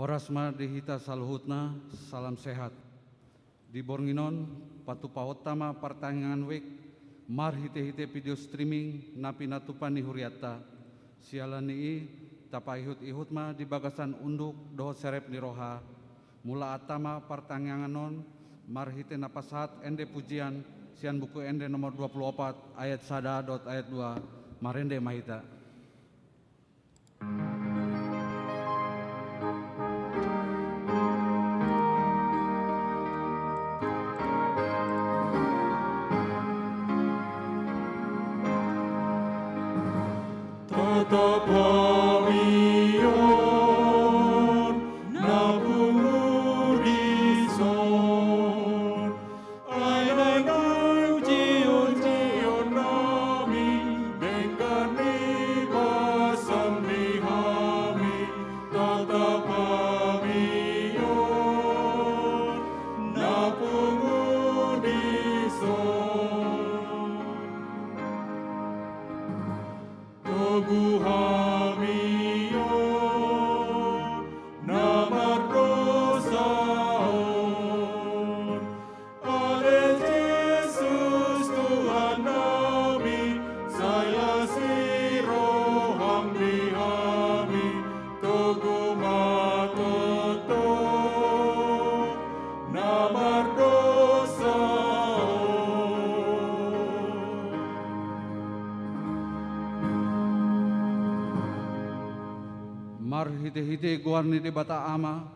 Horasma dihita saluhutna, salam sehat. Di Bornginon, patu paotama pertanyaan wek, mar hite-hite video streaming napi natupani huriata. Sialani tapa ihut-ihut ma di bagasan unduk doho serep ni roha. Mula atama pertanyaan non, mar hite napasat ende pujian, sian buku ende nomor 24 ayat 1 ayat 2, marende mahita. Tatapawion nabungurison ay jion nami dengan ibasam dihami tatapawion nabungurison Tuguhamion namardosaon Ale Yesus Tuhan nami saya siroham dihami Tugumatoto namardosaon Mar hite-hite guarni de bata ama,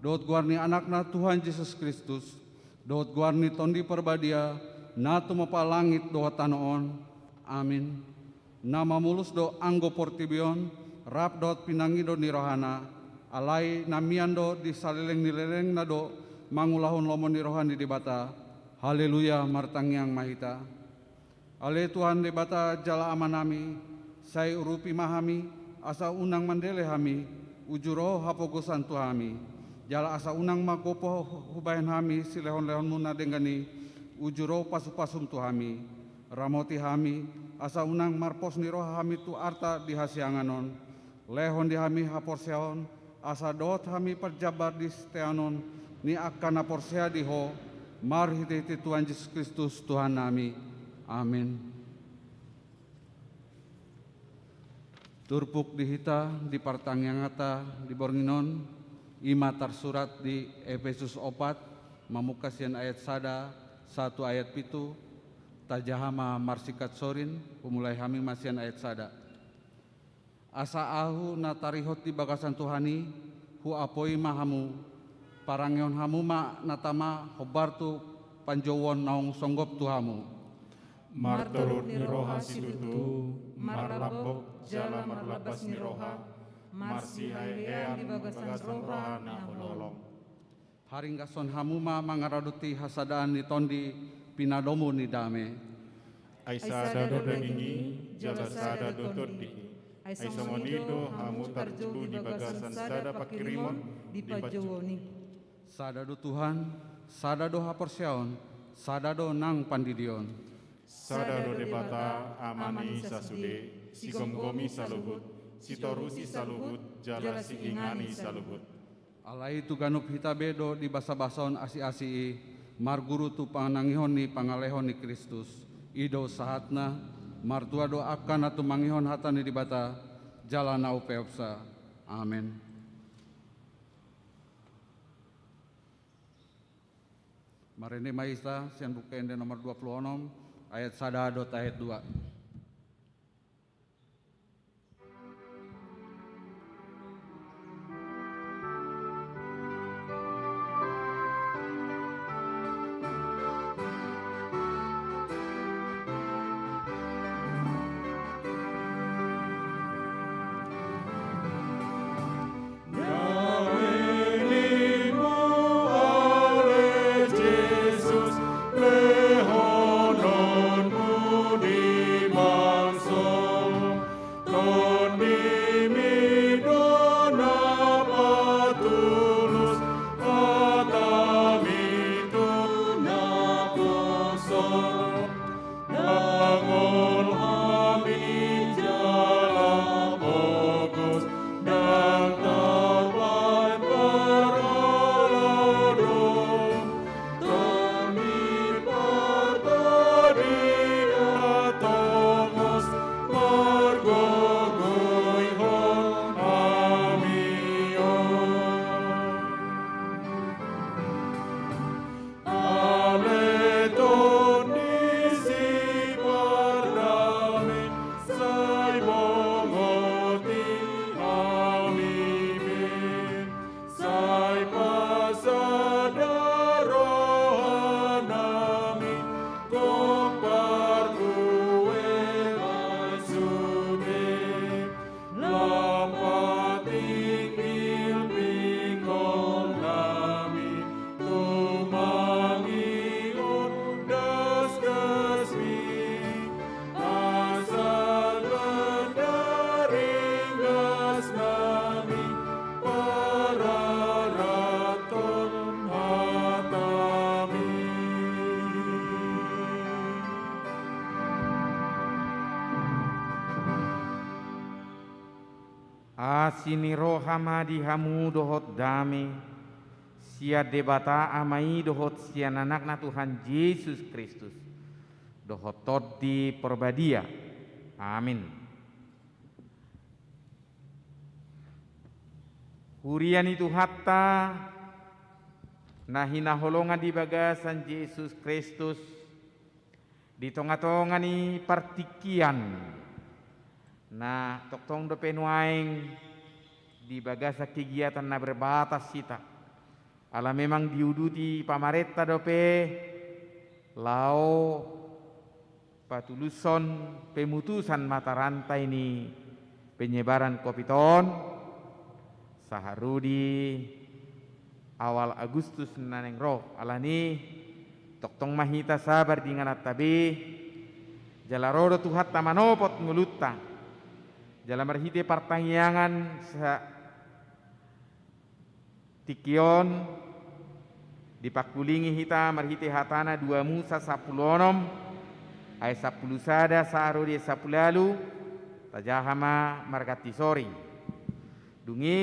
dot guarni anakna Tuhan Yesus Kristus, dot guarni tondi perbadia, natu mapa langit doa tanoon, amin. Nama mulus do anggo portibion, rap dot pinangi do nirohana, alai namian do di salileng nileleng na do, mangulahon lomon nirohani di bata, haleluya martangyang mahita. Ale Tuhan de bata jala amanami, saya urupi mahami, asa unang mandele hami, ujuro hapogosan tu hami. Jala asa unang magopo hubayan hami, silehon-lehon muna dengani, ujuro pasu-pasum tu hami. Ramoti hami, asa unang marpos niro hami tu arta di hasianganon. Lehon di hami haporseon, asa dot hami perjabar di steanon, ni akan aporsea diho, mar hiti-hiti Tuhan Yesus Kristus Tuhan nami. Amin. Turpuk dihita di partangangata di Bornginon, ima tersurat di Efesus 4, mamukasian ayat 1 ayat 7, tajahama marsikat sorin, pemulai hami masian ayat 1. Asa ahu natarihot di bagasan Tuhani, hu apoi mahamu, parangeon hamu ma natama hobartu panjowon naong songgop tuhamu. Marturut niroha sidutu, marlabok jala marlabas niroha, marsihaean di bagasan roha na hololong. Haringgason hamuma mangaraduti hasadaan ni tondi pinadomu ni dame. Aisa dodengi jala sada dotodi, aisa monido hamu tarjubu di bagasan sada pakirimon di pajowoni. Sadado Tuhan, sadado haporseon, sadado nang pandidion. Sadado debata amani sasude, si gomgomi saluhut, si torusi saluhut, jala si ingani saluhut. Alai tu ganup hitabedo di basa-bason asi-asii, marguru tu panangihon ni pangalehon ni Kristus. Ido sahatna, martua doakan atu mangihon hatani di bata, jalana upeopsa. Amin. Marende maisa, sian bukende nomor 26, ayat 1 ayat 2. Yesus lehonon budi Asini rohama di hamu dohot dame, sia debata amai dohot sia anakna Tuhan Yesus Kristus, dohot todi perbadia. Amin. Hurian itu hatta nahina holongan di bagasan Yesus Kristus, di tonga-tonga ni partikian. Nah, toktong do penuaing di bagasa kegiatan na berbatas sita. Ala memang diuduti pamaretta dope lao patuluson pemutusan mata rantai ni penyebaran COVID-19 saharudi awal Agustus naneng roh alani toktong mahita sabar dinganat tabi jalarodo tuhat tamanopot ngulutta jalan marhite pertanyaan sa tikion dipakulingi hita marhite hatana 2 Musa 10 ay 10 sada saarudi 10 lalu tajahama margati sori dungi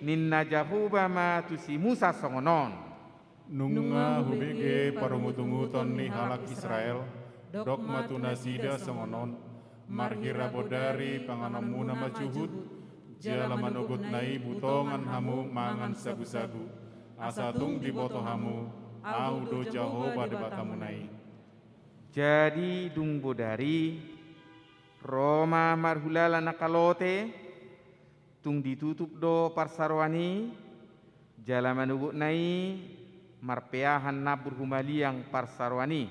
ninna jahuba ma tusi Musa songonon Nunga hubege parumutunguton ni halak Israel, dok matunasida songonon, marhira bodari panganamuna macuhut, jala manugut nai butongan hamu mangan sagu-sagu, asatung di boto hamu, au do Jahoba debatamu nai. Jadi dung bodari Roma marhulala nakalote tung ditutup do parsarwani jala manugut nai marpeahan nabur humaliang parsarwani.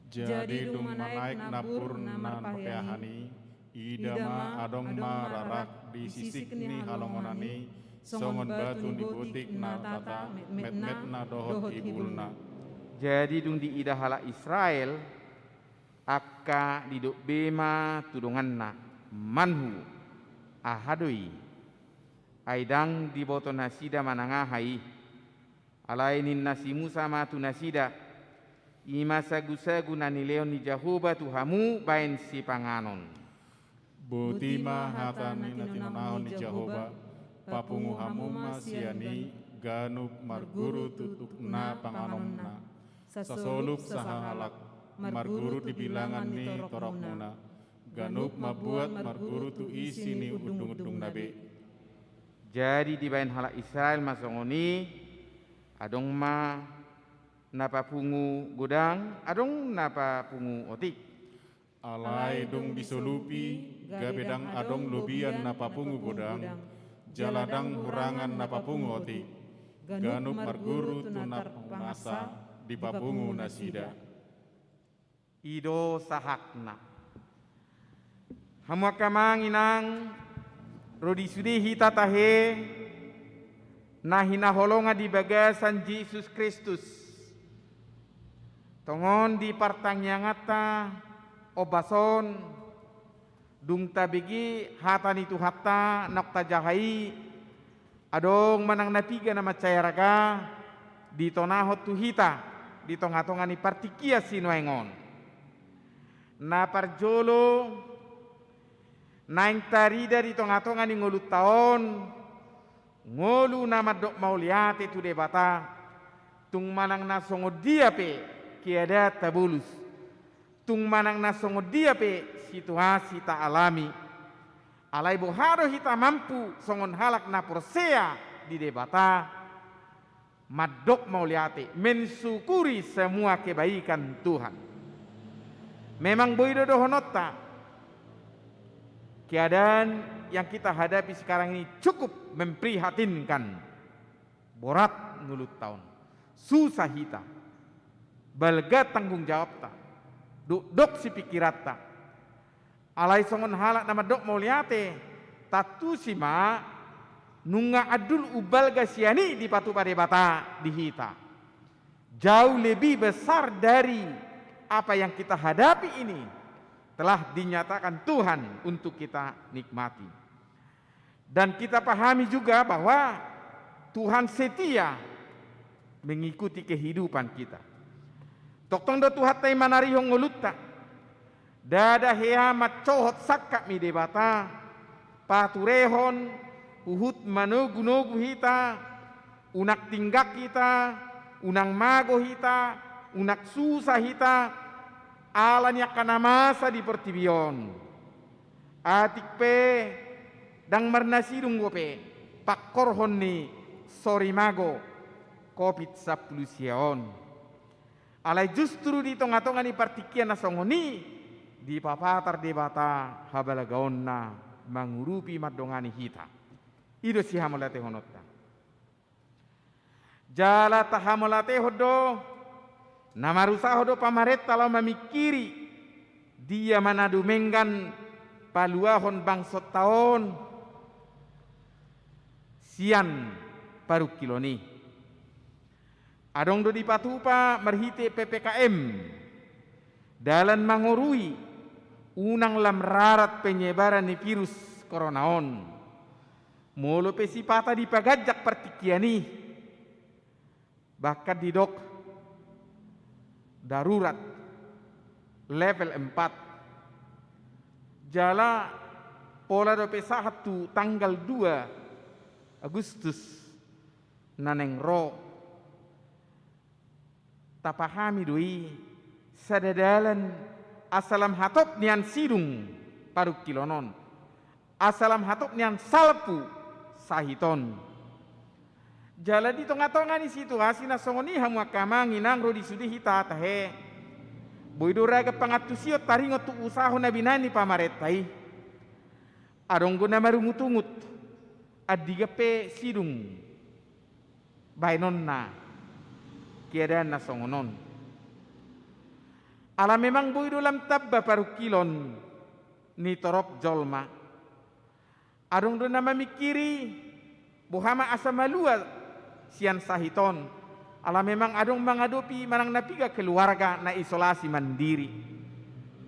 Jadi dung manaik napur nan peahani, idama adong ma rarak di sisik ni halongonani, songon batu di butik na tata met na dohot ibulna. Jadi dung di idahala Israel akka diduk bema tudunganna manhu ahadoi aidang di boto nasida manangahai alainin nasi Musa matu nasida ima sagu-sagu nanileon ni Jahoba tuhamu bain si panganon. Butima hatani natinonahon ni Jahoba, papungu hamu masiani ganup marguru tutuk na panganomna. Sasolup sahalak marguru di bilangan ni torokmuna. Ganup mabuat marguru tu isi ni udung-udung nabe. Jadi di bain halak Israel masongoni adong ma napa pungu godang adong napa pungu otik alai dong disolupi gabedang adong lobian napa pungu godang jaladang hurangan napa pungu otik ganup marguru tunap nasa di papungu nasida ido sahakna hamuakamang inang rodi sudihi tatahe nahina holonga di bagasan Yesus Kristus tongon di partanyangata obason dung tabigi hatan itu hatta nokta jahai adong manang napiga nama cayaraga di tonahot tuhita di tonga-tonga ni partikia sinuengon na parjolo naing tarida di tonga-tonga ni ngulut taon ngolu nama dok mauliate tu debata tung manang nasongo dia pe kiada tabulus tung manang nasongo dia pe situasi tak alami alai boharo hita mampu songon halak na persea di debata madok mauliate mensyukuri semua kebaikan Tuhan memang boido dohonota keadaan yang kita hadapi sekarang ini cukup memprihatinkan borat ngulut tahun susah hita balga tanggung jawab ta dok si pikirat ta alai songon halak nama dok mauliate tatu sima nunga adul ubal gasiani di patu padebata di hita jauh lebih besar dari apa yang kita hadapi ini telah dinyatakan Tuhan untuk kita nikmati dan kita pahami juga bahwa Tuhan setia mengikuti kehidupan kita. Toktong do tuhat tay manarihong ngulutta. Dada hea matcohot sakka mi debata. paturehon, uhut manogu-nogu hita, unak tinggak kita, unang mago hita, unak susah hita, alanya kanamasa di pertibion. Atik pe, dang marnasidung gope, pakkorhon ni sorry mago, COVID-19. Alay justru di tonga-tonga ni partikian na songoni, di papatar debata habalagaon na mangurupi madongani hita. Ido si hamolate honotta. Jala tahamolate hodo, namarusa hodo pamaretta lau mamikiri, dia manadu menggan paluahon bangsot taon, sian paru kiloni. Adong do di patupa merhite PPKM, dalan mangorui, unang lamrarat penyebaran ni virus koronaon. Molo pesipata di pagajak partikiani, bahkan di dok darurat level 4. Jala pola do pesahatu tanggal 2 Agustus naneng ro tapahami doi sadadalan asalam hatop nian sidung paru kilonon, asalam hatop nian salpu sahiton. Jala di tonga-tonga ni situasi na songoni hamu akama nginang ro disudi hita tahe. Boidora ke pangatusio taringot tu usaho na binani pamaretai. Adong guna marungutungut adiga pe sidung bainon na keadaan na songonon. Ala memang boido lam tabba paru kilon ni torok jolma. Adong do na mamikiri buhama asa malua sian sahiton. Ala memang adong mangadopi manang napiga keluarga na isolasi mandiri.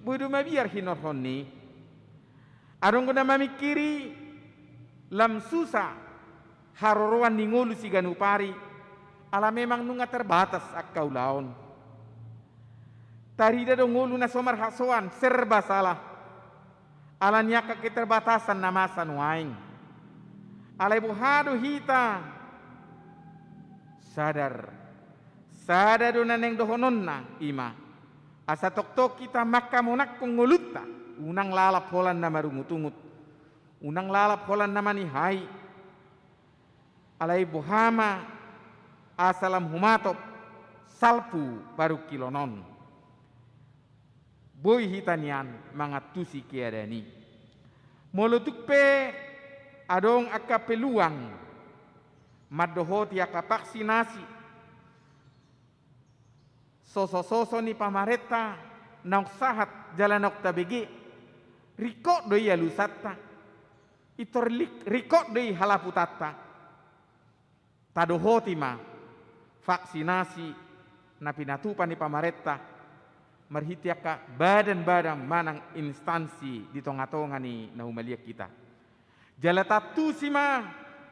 Boido mabiar hinorhon ni. Adong guna mamikiri lam susah haroroan ningolu si ganupari. Ala memang nunga terbatas akkau laon. Tarida dong ngulu na somar hasoan serba salah. Ala nyaka keterbatasan na masa nuaing. Alay buhado hita sadar do naneng dohonon na ima. Asa tok-tok kita maka monak kong ngulutta. Unang lalap holan na marungutungut. Unang lalap holan na manihai. Alay buhama asalam humatop salpu baru kilonon. Boy hitanian mangatusi kiadani. Molutuk pe adong aka peluang madohoti aka vaksinasi. Soso-soso ni pamareta nauk sahat jalan ok tabegi. Rikok doi alusatta. Itorlik rikok doi halaputatta. Tadohoti ma vaksinasi na pinatupan ni pamareta marhitiaka badan-badan manang instansi di tonga-tonga ni nahumalia kita. Jala tatu sima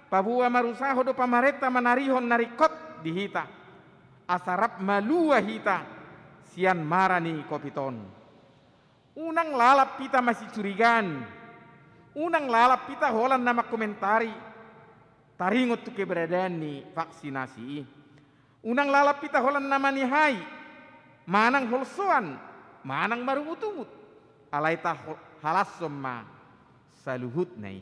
pabua marusaho do pamareta manarihon narikot di hita. Asarap malua hita sian marani kopiton. Unang lalap kita masih curigan. Unang lalap kita holan nama komentari. Taringot tu keberadaan ni vaksinasi. Unang lalap kita holan nama ni hai. Manang holsoan, manang marungutungut. Alaita halasom ma saluhut nai.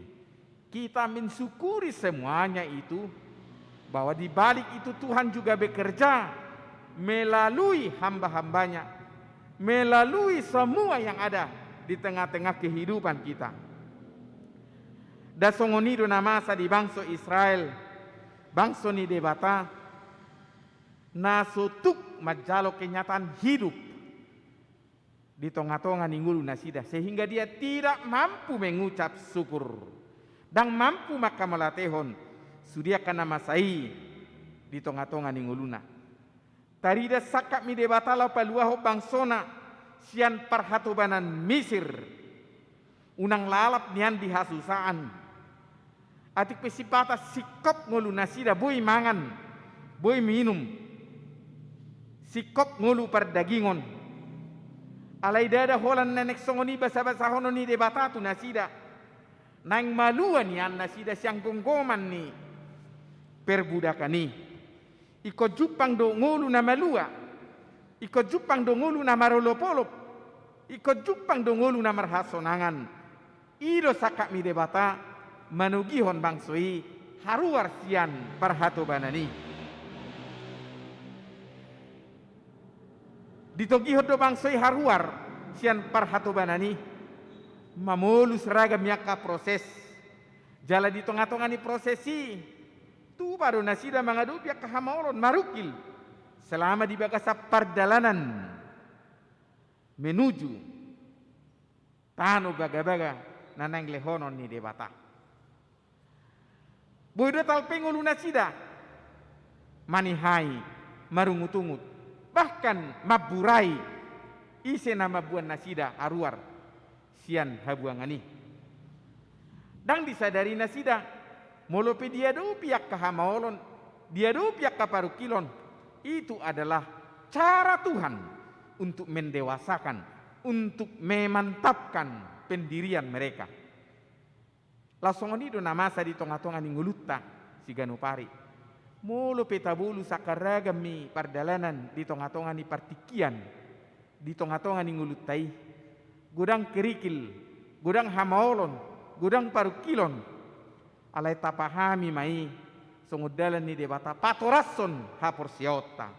Kita mensyukuri semuanya itu. Bahwa di balik itu Tuhan juga bekerja melalui hamba-hambanya. Melalui semua yang ada di tengah-tengah kehidupan kita. Dasongonido namasa di bangsa Israel, bangsa ni debata, nasutuk majalo kenyataan hidup di tengah-tengah ninggulu nasida, sehingga dia tidak mampu mengucap syukur dan mampu maka melatehon sudia kana masai di tengah-tengah ningguluna. Tarida sakap mi debata lau paluaho bangsona sian parhatobanan Mesir, unang lalap nian dihasusaan. Atik pesipata sikop ngulu nasida boy mangan, boy minum, sikop ngulu perdagingon. Alay dada holan nenek songoni basa-basa hono ni debata tu nasida. nang maluan ni anna sida siang gonggoman ni perbudakan ni. Iko jupang do ngulu na malua, iko jupang do ngulu na marolopolop, iko jupang do ngulu na marhasonangan. Ido sakak mi debata manugihon bangsoi haruar sian parhatobanani. Ditogihon do bangsoi haruar sian parhatobanani. Mamulus ragam yaka proses. Jala di tengah-tengah ni prosesi. Tu baru nasida mangadu pihak kahamolon marukil. Selama di bagasa perdalanan. Menuju. Tanu baga-baga. Nanang lehonon ni debata. Bodo talpengulu nasida. Manihai. Marungut-ungut. Bahkan maburai. Ise nama buan nasida haruar. Sian habuangani. Dang disadari nasida. Molope dia do piak kahamaolon, dia do piak kaparukilon. Itu adalah cara Tuhan untuk mendewasakan, untuk memantapkan pendirian mereka. Langsung ini do namasa di tengah-tengah ni ngulutta si ganupari. Molope tabulu sakaragam mi pardalanan di tengah-tengah ni partikian, di tengah-tengah ni nguluttai. Gudang kerikil, gudang hamaolon, gudang parukilon. Alay tapahami mai sungudalan ni debata patorason hapor siota.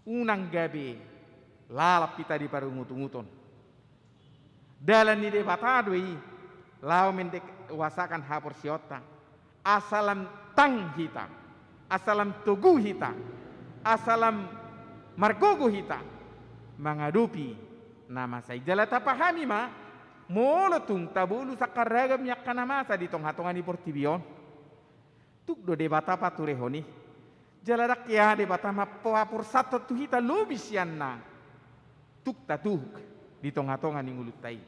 Unang gabi lalap kita di parungut-unguton. Dalan ni debata doi lau mendek wasakan hapor siota. Asalam tang hita, asalam tugu hita, asalam margogo hita mengadupi nama saya jala tapahami ma molotung tabulu sakaragam yakana masa di tongha-tongha ni portibion. Tuk do debata paturehoni. Jaladak ya debata ma papur satu tuhita lobisianna. Tuk tatuk di tongha-tongha ni ngulutai.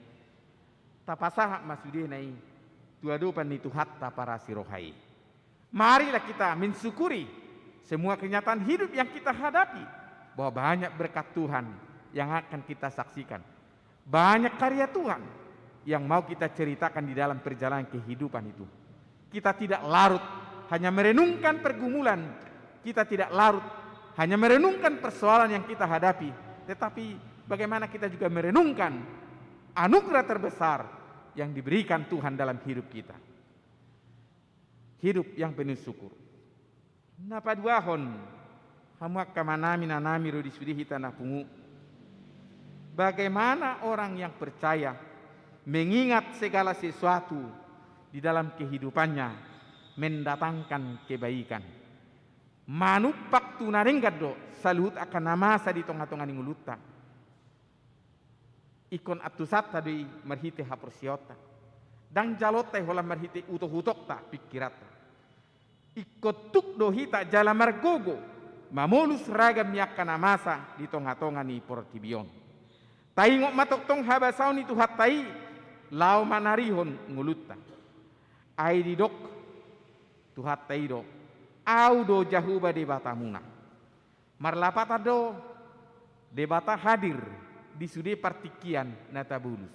Tapasah masude nai tuadupan ni tuhatta para sirohai. Marilah kita mensyukuri semua kenyataan hidup yang kita hadapi. Bahwa banyak berkat Tuhan yang akan kita saksikan. Banyak karya Tuhan yang mau kita ceritakan di dalam perjalanan kehidupan itu. Kita tidak larut hanya merenungkan pergumulan, kita tidak larut hanya merenungkan persoalan yang kita hadapi, tetapi bagaimana kita juga merenungkan anugerah terbesar yang diberikan Tuhan dalam hidup kita. Hidup yang penuh syukur. Napa duahon hamuak kamanami nanami ro disudi hita na pungu. Bagaimana orang yang percaya mengingat segala sesuatu di dalam kehidupannya mendatangkan kebaikan. Manupak tunarenggat do salut akan namasa di tengah-tengah ninguluta. Ikon atusat tadi marhite hapersiota. Dan jalote hola marhite utoh-utok ta pikirata. Ikotuk do hita jala margogo mamolus ragam yakana masa di tengah-tengah ni portibion. Taingok matok tong habasau ni tuhat tai lau manarihon ngulutta. Ai didok tuhat taido. Au do jahuba debata muna. Marlapata do debata hadir di sude partikian natabulus.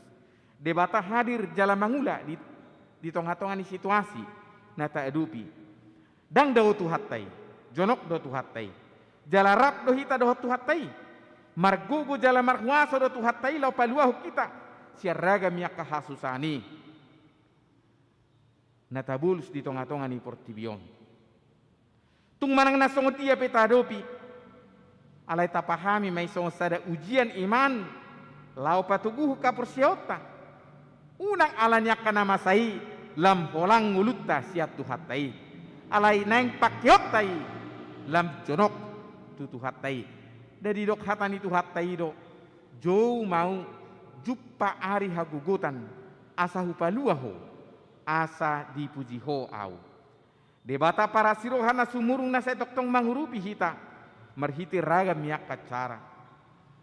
Debata hadir jala mangula di tengah-tengah ni situasi nata edupi. Dang do tuhat tai. Jonok do tuhat tai. Jala rap do hita do tuhat tai. Margugo jala marhuaso do tuhat tai lau paluahu kita. Siaraga miyak kahasusani natabulus di tengah-tengah ni portibion. Tung manang nasongot iya petadopi alay tapahami may songot sada ujian iman lau patuguh ka persiota. Unang alanya kana masai lam holang ngulutta siat tuhatai alay naing pakyotai lam jonok tutuhatai dari dok hatani tuhatai do jauh mau juppa ari hagugutan asa hupaluaho asa dipujiho au. Debata para sirohana sumurung na sa toktong manghurupi hita marhiti ragam yak kacara.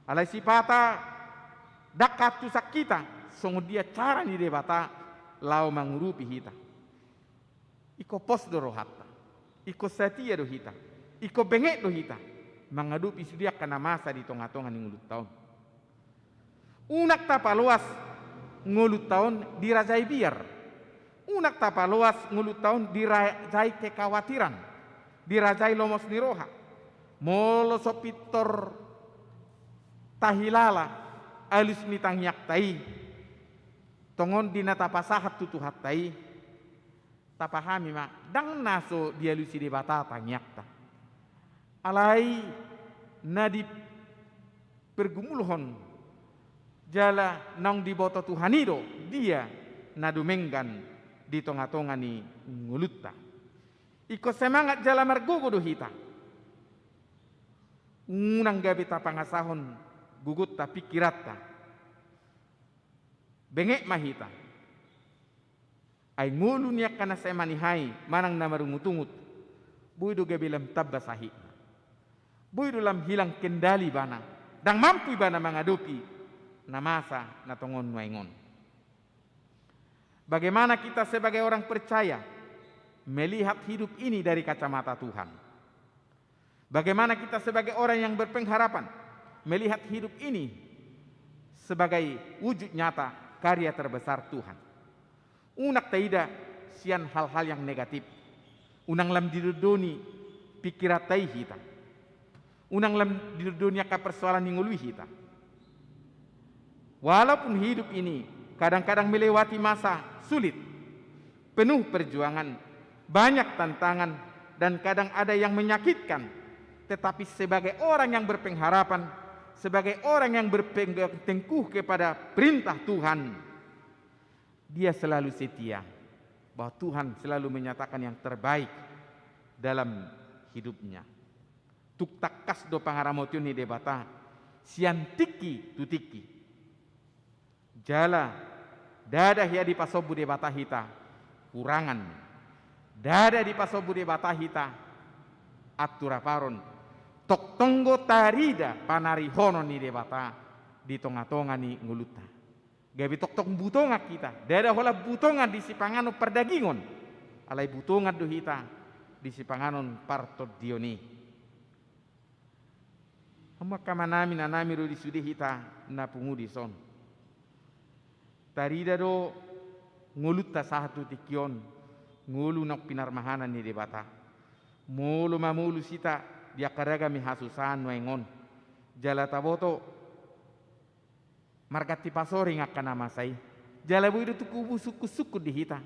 Alay sipata dakat tu sakita sungguh dia cara ni debata lau manghurupi hita. Iko pos do rohata, iko setia do hita, iko bengek do hita mangadupi sudia kana masa di tongah-tongah ni ngulut taon. Unak tapaluas ngulut tahun dirajai biar Unak tapaluas ngulut tahun dirajai kekhawatiran, dirajai lomos niroha, molo sopitor tahilala alus mitang yaktai, tongon dina tapasahat tutu hattai, tapahami ma dang naso dialusi di bata tanyakta, alai nadi pergumulhon jala nang diboto Tuhanido dia nadumenggan di tonga-tonga ni ngulutta. Iko semangat jala margugo do hita. Unang gabi ta pangasahon gugut ta pikirat ta. Bengek mahita. Ay ngulu niya kana sa manihai manang namarungutungut. Buydo gabi lam tabbasahi. Buydo lam hilang kendali bana. Dang mampu bana mengadupi na masa na tongon waingon. Bagaimana kita sebagai orang percaya melihat hidup ini dari kacamata Tuhan? Bagaimana kita sebagai orang yang berpengharapan melihat hidup ini sebagai wujud nyata karya terbesar Tuhan? Unak taida sian hal-hal yang negatif. Unang lam didudoni pikiratai hita. Unang lam didudunia ka persoalan ningului hita. Walaupun hidup ini kadang-kadang melewati masa sulit, penuh perjuangan, banyak tantangan, dan kadang ada yang menyakitkan. Tetapi sebagai orang yang berpengharapan, sebagai orang yang berpegang teguh kepada perintah Tuhan, dia selalu setia bahwa Tuhan selalu menyatakan yang terbaik dalam hidupnya. Tuk takas do pangaramotion ni debata, siantiki tutiki. Jala dada hia di pasobu de bata hita kurangan, dada di pasobu de bata hita atura paron tok tonggo tarida panari hono ni de bata di tonga-tonga ni nguluta gabi tok tok butonga kita dada hola butonga di sipangano perdagingon alai butonga do hita di sipanganon parto dioni amma kamanami nanami ro di sudi hita na pungudi son. Tarida do ngulut ta satu tikion ngulu nak pinarmahanan ni debata mulu mamulu sita dia karaga mi hasusan wengon jala taboto margati pasori ngakana masai jala buidu tukubu suku-suku di hita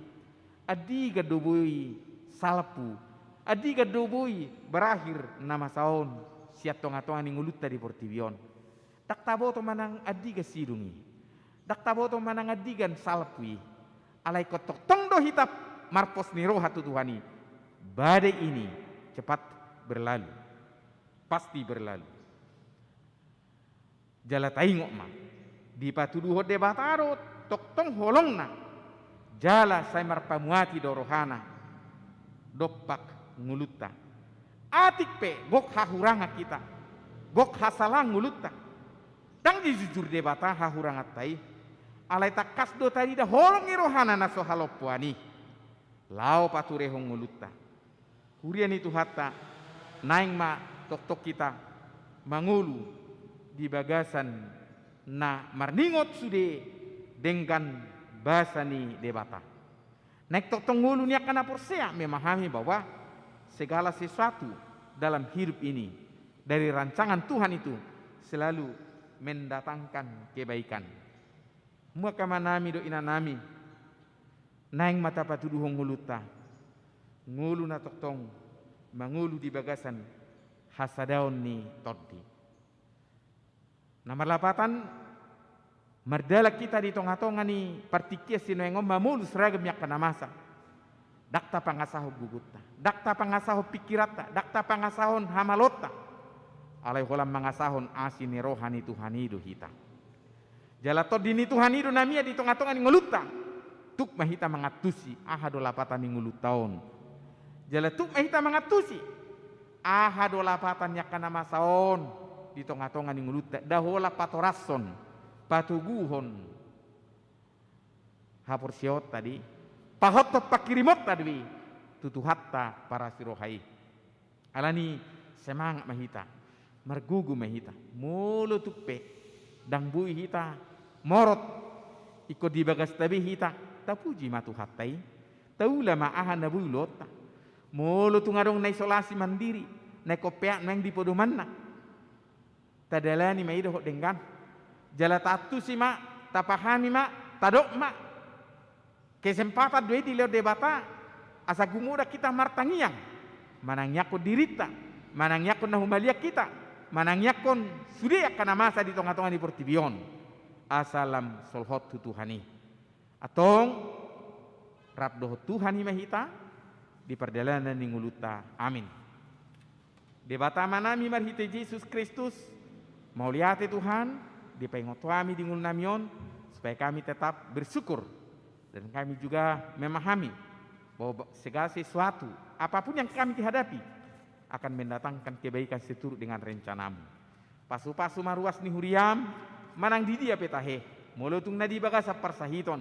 adiga dobui salpu adiga dobui berakhir nama saon siat tonga-tonga ni ngulut ta di portivion tak taboto manang adiga sidungi dak taboto manangadigan salpui alai kotok tongdo hitap marpos niro hatu Tuhani badai ini cepat berlalu pasti berlalu jala taingok ma di patuduho de bataro tok tong holongna jala sai marpamuati dorohana dopak ngulutta atik pe gok hahuranga kita gok hasalang ngulutta dang jujur de bata hahuranga tai alai takas do tadi dah holong irohana na sohalopuani lao pature hong ngulutta kurian itu hatta naing ma tok-tok kita mangulu di bagasan na marningot sude dengan basani debata naik tok ngulu ni akan aporsea memahami bahwa segala sesuatu dalam hidup ini dari rancangan Tuhan itu selalu mendatangkan kebaikan. Muka manami do inanami naing mata patuduhong nguluta ngulu na toktong mangulu di bagasan hasadaon ni toddi nomor 8 mardala kita di tonga-tonga ni partikia sinoengom mamulu seragam yak kana masa dakta pangasaho gugutta dakta pangasaho pikirata dakta pangasahon hamalota alai holam mangasahon asini rohani Tuhanido hita jalato dini Tuhanido namia di tonga-tonga ni nguluta tuk mahita mangatusi ahado lapatan ni ngulutaon jalatuk mahita mangatusi ahado lapatan yakana masaon di tonga-tonga ni nguluta dahola patorason patuguhon hapursiot tadi pahotot pakirimot tadi tutuhatta para sirohai alani semangat mahita margugu mahita mulu tupe dang bui hita morot iko di bagas tabi hita tapuji matu hattai taula maahan na bulot. Molo tungadong na isolasi mandiri, na kopiak nang di podoman na. Tadala ni maido dengan. Jala tatu si ma, tapahami ma, tadok ma. Kesempatan dua di leo debata, asa gumuda kita martangiang. Manangnya ko dirita, manangnya ko nahumalia kita, manangnya kon sudia kana masa di tonga-tonga di portibion. Asalam solhot tu Tuhani. Atong rabdoh Tuhani mahita di perjalanan ninguluta. Amin. Debata manami marhite Yesus Kristus. Mau lihat Tuhan di pengotuami di ngul namion supaya kami tetap bersyukur dan kami juga memahami bahwa segala sesuatu apapun yang kami hadapi akan mendatangkan kebaikan seturut dengan rencanamu. Pasu-pasu maruas ni huriam manang di dia petahe mulutung na di bagasa parsahiton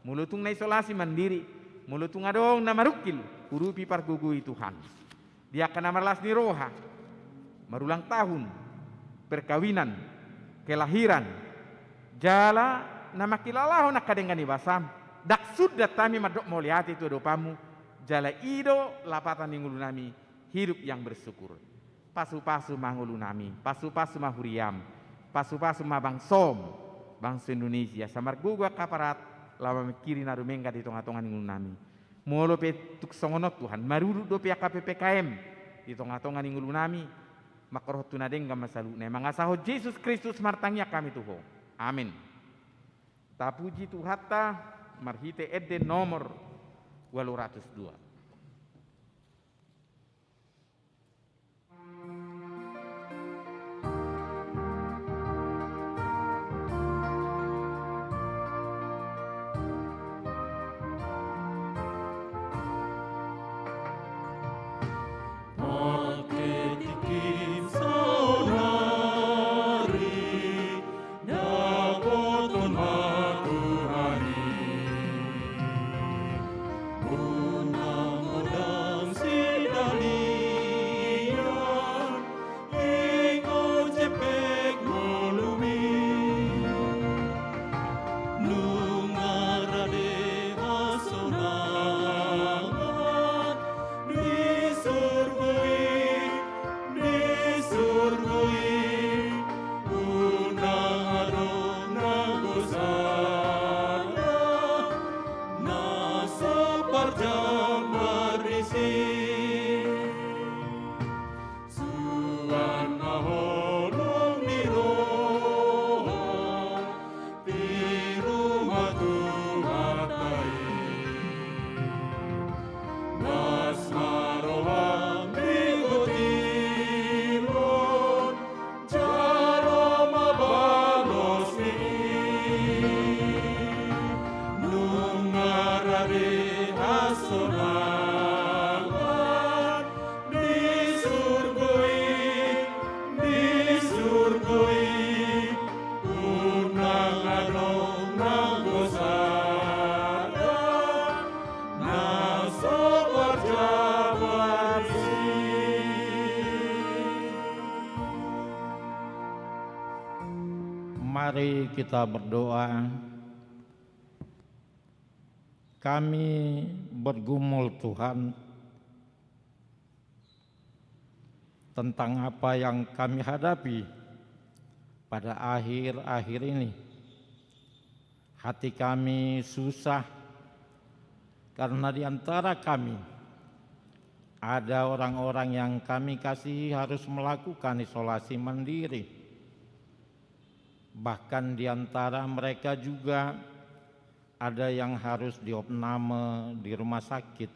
mulutung na isolasi mandiri mulutung adong na marukil urupi pargugui Tuhan. Dia akan amalas ni roha marulang tahun perkawinan, kelahiran, jala nama kilalaho nak kadengani basam. Dak sudah tami madok moliati itu dopamu, jala ido lapatan ningulu nami hidup yang bersyukur. Pasu-pasu mangulu nami, pasu-pasu mahuriam, pasu-pasu mabangsom, bangsa Indonesia. Samar gugua kaparat lama kiri narumengga di tengah-tengah ningulu nami. Molo petuk songonot Tuhan, maruru do pihak KPPKM di tengah-tengah ningulu nami. Makroh tunadeng gam masalune mangasaho Yesus Kristus martangnya kami tuho. Amin. Tapuji Tuhata marhite edde nomor 202. Mari kita berdoa. Kami bergumul Tuhan tentang apa yang kami hadapi pada akhir-akhir ini. Hati kami susah karena di antara kami ada orang-orang yang kami kasihi harus melakukan isolasi mandiri. Bahkan di antara mereka juga ada yang harus diopname di rumah sakit.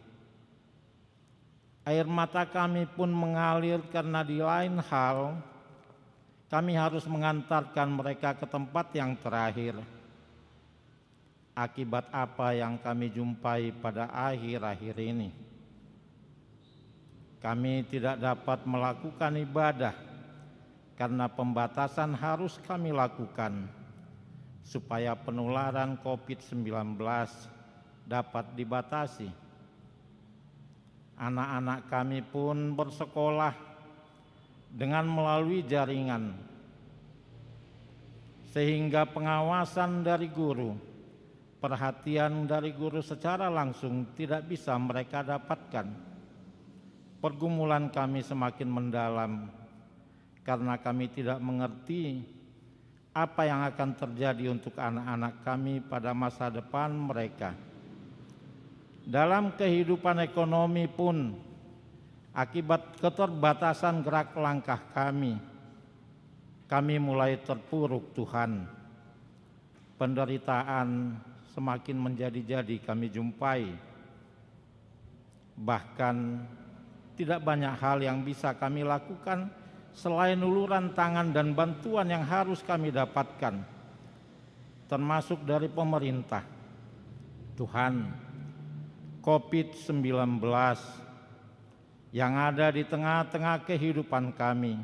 Air mata kami pun mengalir karena di lain hal kami harus mengantarkan mereka ke tempat yang terakhir. Akibat apa yang kami jumpai pada akhir-akhir ini, kami tidak dapat melakukan ibadah karena pembatasan harus kami lakukan supaya penularan COVID-19 dapat dibatasi. Anak-anak kami pun bersekolah dengan melalui jaringan, sehingga pengawasan dari guru, Perhatian dari guru secara langsung tidak bisa mereka dapatkan. Pergumulan kami semakin mendalam karena kami tidak mengerti apa yang akan terjadi untuk anak-anak kami pada masa depan mereka. Dalam kehidupan ekonomi pun, akibat keterbatasan gerak langkah kami mulai terpuruk Tuhan. Penderitaan semakin menjadi-jadi kami jumpai. Bahkan tidak banyak hal yang bisa kami lakukan selain uluran tangan dan bantuan yang harus kami dapatkan, termasuk dari pemerintah. Tuhan, COVID-19 yang ada di tengah-tengah kehidupan kami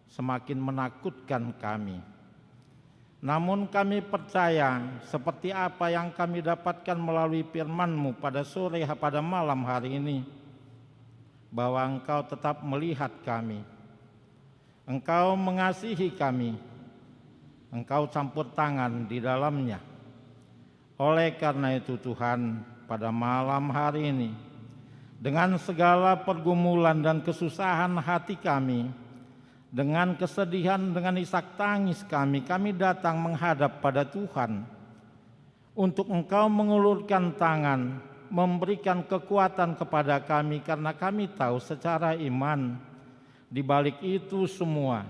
semakin menakutkan kami. Namun kami percaya seperti apa yang kami dapatkan melalui firman-Mu pada sore pada malam hari ini, bahwa Engkau tetap melihat kami, Engkau mengasihi kami, Engkau campur tangan di dalamnya. Oleh karena itu Tuhan, pada malam hari ini, dengan segala pergumulan dan kesusahan hati kami, dengan kesedihan, dengan isak tangis kami datang menghadap pada Tuhan untuk Engkau mengulurkan tangan, memberikan kekuatan kepada kami, karena kami tahu secara iman di balik itu semua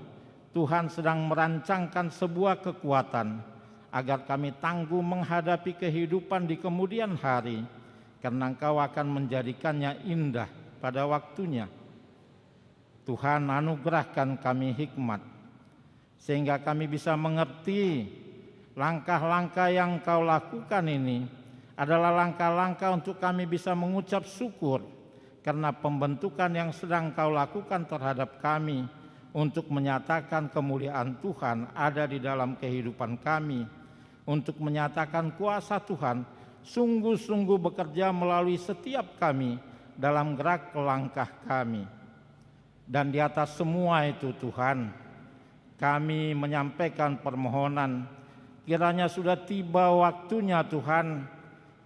Tuhan sedang merancangkan sebuah kekuatan agar kami tangguh menghadapi kehidupan di kemudian hari, karena Engkau akan menjadikannya indah pada waktunya. Tuhan, anugerahkan kami hikmat sehingga kami bisa mengerti langkah-langkah yang Kau lakukan ini adalah langkah-langkah untuk kami bisa mengucap syukur karena pembentukan yang sedang Kau lakukan terhadap kami untuk menyatakan kemuliaan Tuhan ada di dalam kehidupan kami, untuk menyatakan kuasa Tuhan sungguh-sungguh bekerja melalui setiap kami dalam gerak langkah kami. Dan di atas semua itu Tuhan, kami menyampaikan permohonan, kiranya sudah tiba waktunya Tuhan,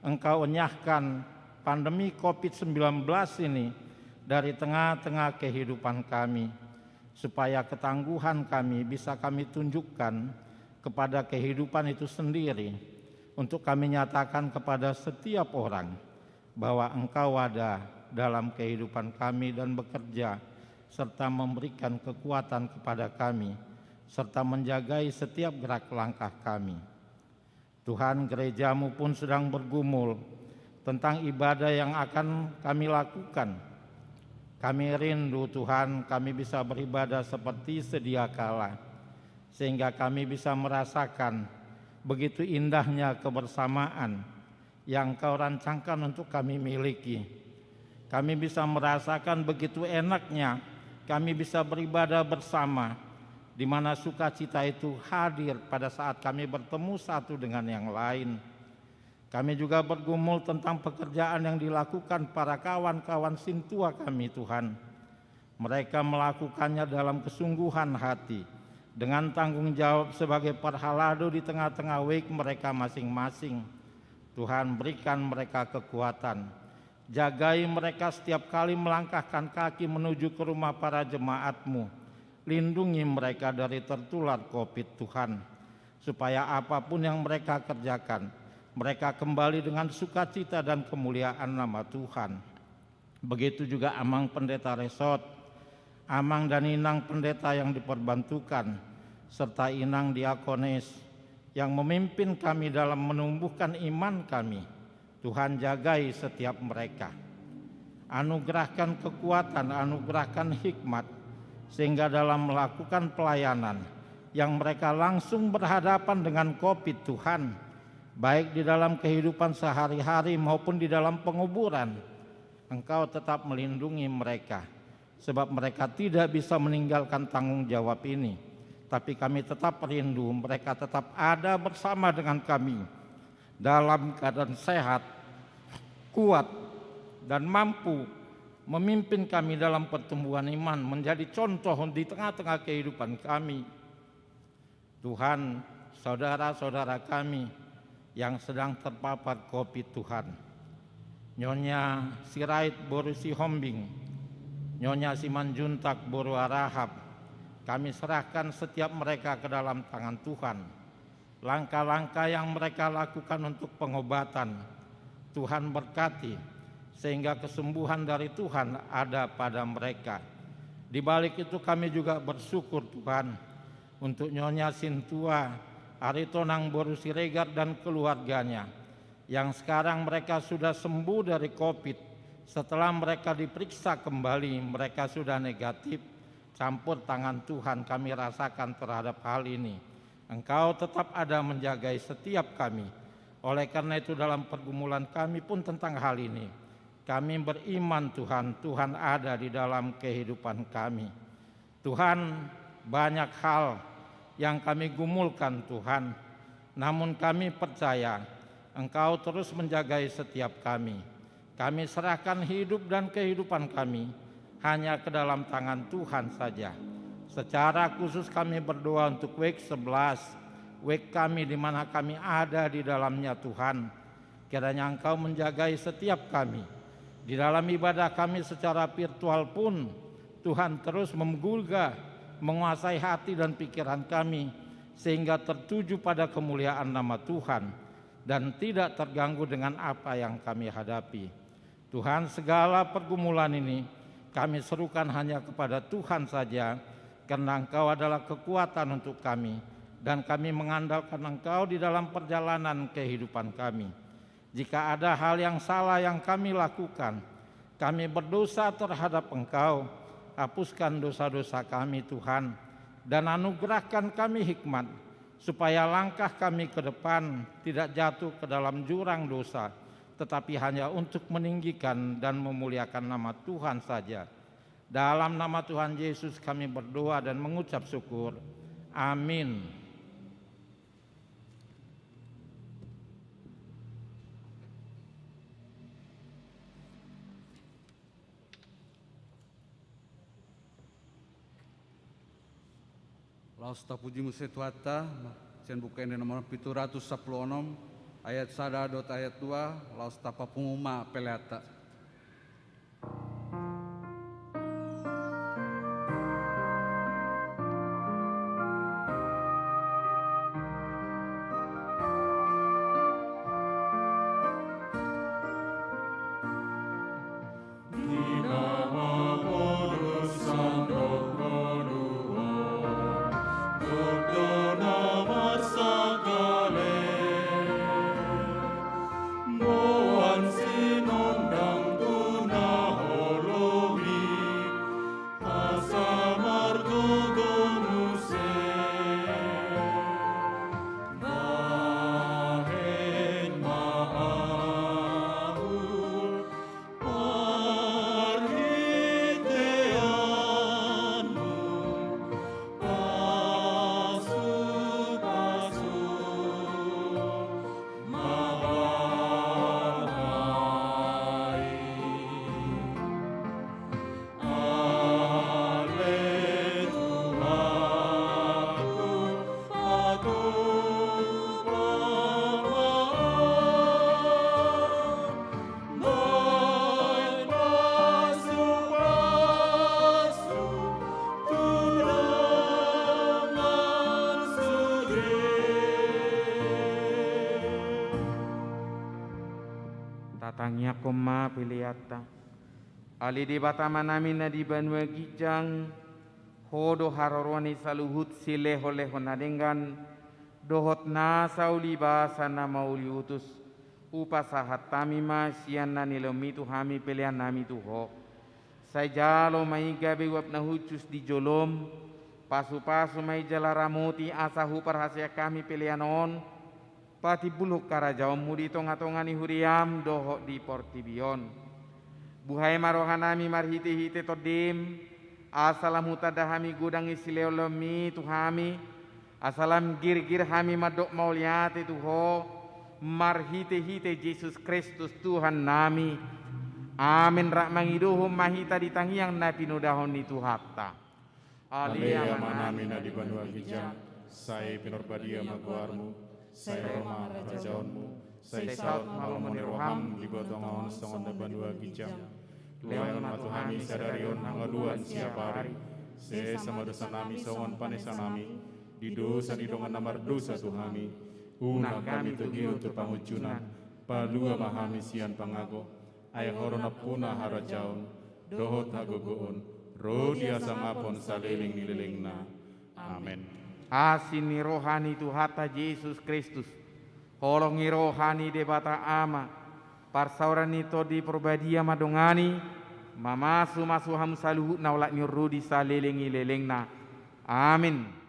Engkau enyahkan pandemi COVID-19 ini dari tengah-tengah kehidupan kami, supaya ketangguhan kami bisa kami tunjukkan kepada kehidupan itu sendiri, untuk kami nyatakan kepada setiap orang bahwa Engkau ada dalam kehidupan kami dan bekerja, serta memberikan kekuatan kepada kami, serta menjagai setiap gerak langkah kami. Tuhan, gereja-Mu pun sedang bergumul tentang ibadah yang akan kami lakukan. Kami rindu Tuhan, kami bisa beribadah seperti sedia kala, sehingga kami bisa merasakan begitu indahnya kebersamaan yang Kau rancangkan untuk kami miliki. Kami bisa merasakan begitu enaknya kami bisa beribadah bersama, di mana sukacita itu hadir pada saat kami bertemu satu dengan yang lain. Kami juga bergumul tentang pekerjaan yang dilakukan para kawan-kawan sintua kami Tuhan. Mereka melakukannya dalam kesungguhan hati, dengan tanggung jawab sebagai parhalado di tengah-tengah wake mereka masing-masing. Tuhan, berikan mereka kekuatan. Jagai mereka setiap kali melangkahkan kaki menuju ke rumah para jemaat-Mu. Lindungi mereka dari tertular COVID Tuhan, supaya apapun yang mereka kerjakan, mereka kembali dengan sukacita dan kemuliaan nama Tuhan. Begitu juga Amang Pendeta Resort, Amang dan Inang Pendeta yang diperbantukan, serta Inang Diakonis yang memimpin kami dalam menumbuhkan iman kami. Tuhan, jagai setiap mereka. Anugerahkan kekuatan, anugerahkan hikmat, sehingga dalam melakukan pelayanan yang mereka langsung berhadapan dengan COVID Tuhan, baik di dalam kehidupan sehari-hari maupun di dalam penguburan, Engkau tetap melindungi mereka, sebab mereka tidak bisa meninggalkan tanggung jawab ini. Tapi kami tetap rindu mereka tetap ada bersama dengan kami dalam keadaan sehat, kuat, dan mampu memimpin kami dalam pertumbuhan iman, menjadi contoh di tengah-tengah kehidupan kami. Tuhan, saudara-saudara kami yang sedang terpapar COVID Tuhan. Nyonya Sirait Boru Sihombing, Nyonya Simanjuntak Boru Arahap, kami serahkan setiap mereka ke dalam tangan Tuhan. Langkah-langkah yang mereka lakukan untuk pengobatan, Tuhan berkati, sehingga kesembuhan dari Tuhan ada pada mereka. Di balik itu kami juga bersyukur Tuhan untuk Nyonya Sintua Aritonang Boru Siregar dan keluarganya, yang sekarang mereka sudah sembuh dari COVID. Setelah mereka diperiksa kembali, mereka sudah negatif. Campur tangan Tuhan kami rasakan terhadap hal ini. Engkau tetap ada menjagai setiap kami. Oleh karena itu dalam pergumulan kami pun tentang hal ini, kami beriman Tuhan, Tuhan ada di dalam kehidupan kami. Tuhan, banyak hal yang kami gumulkan Tuhan, namun kami percaya Engkau terus menjagai setiap kami. Kami serahkan hidup dan kehidupan kami hanya ke dalam tangan Tuhan saja. Secara khusus kami berdoa untuk week 11, week kami di mana kami ada di dalamnya Tuhan. Kiranya Engkau menjagai setiap kami. Di dalam ibadah kami secara virtual pun Tuhan terus menggugah, menguasai hati dan pikiran kami sehingga tertuju pada kemuliaan nama Tuhan dan tidak terganggu dengan apa yang kami hadapi. Tuhan, segala pergumulan ini kami serukan hanya kepada Tuhan saja, karena Engkau adalah kekuatan untuk kami dan kami mengandalkan Engkau di dalam perjalanan kehidupan kami. Jika ada hal yang salah yang kami lakukan, kami berdosa terhadap Engkau, hapuskan dosa-dosa kami Tuhan, dan anugerahkan kami hikmat, supaya langkah kami ke depan tidak jatuh ke dalam jurang dosa, tetapi hanya untuk meninggikan dan memuliakan nama Tuhan saja. Dalam nama Tuhan Yesus kami berdoa dan mengucap syukur. Amin. Laos tapujimu setuata, sen bukain di nomor 716, ayat 1 ayat 2, laos tapa penguma peleata. Tatangnya koma piliata ali di batama nami na di banua gijang hodo harorwani saluhut sile hole honadengan dohot na sauli basa na mauli utus upasahat tamima sianna nilomitu hami pilihan nami tuho sai jalo mai gabe wap na hucus di jolom pasu-pasu mai jalaramoti asahu perhasia kami pilihan on pati buluk karajawam mudi tonga-tongani huriam doho di portibion. Buhay marohanami marhite-hite todim, asalam hutadahami gudang isileolomi tuhami, asalam gir-gir hami madok mauliate tuho, marhite-hite Yesus Kristus Tuhan nami. Amin rak mangiduhum mahita ditangiang na pinudahon ni Tuhatta. Alia manami na di banua gijang, sai pinorbadia maguarmu, Sairoma rajaonmu, Saisat malomoni roham di botongon songon depan dua gijam. Leon matuhani sadarion hangaduan siapa hari. Se sama dosa nami songon panesa nami. Di dosa di dongan namar dosa tuhami. Una kami tugi untuk pangucunan. Palua mahami sian pangago. Ayah horona puna harajaon. Dohot hagogoon. Rodi asang apon saliling nililingna. Amin. Asini rohani Tuhata Yesus Kristus. Holongi rohani debata ama. Parsauran itu di perbadia madongani. Mamasu ham saluhu naulak nyurudi salilingi lelengna. Amin.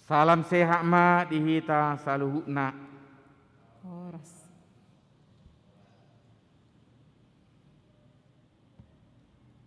Salam sehat ma dihita saluhukna. Horas.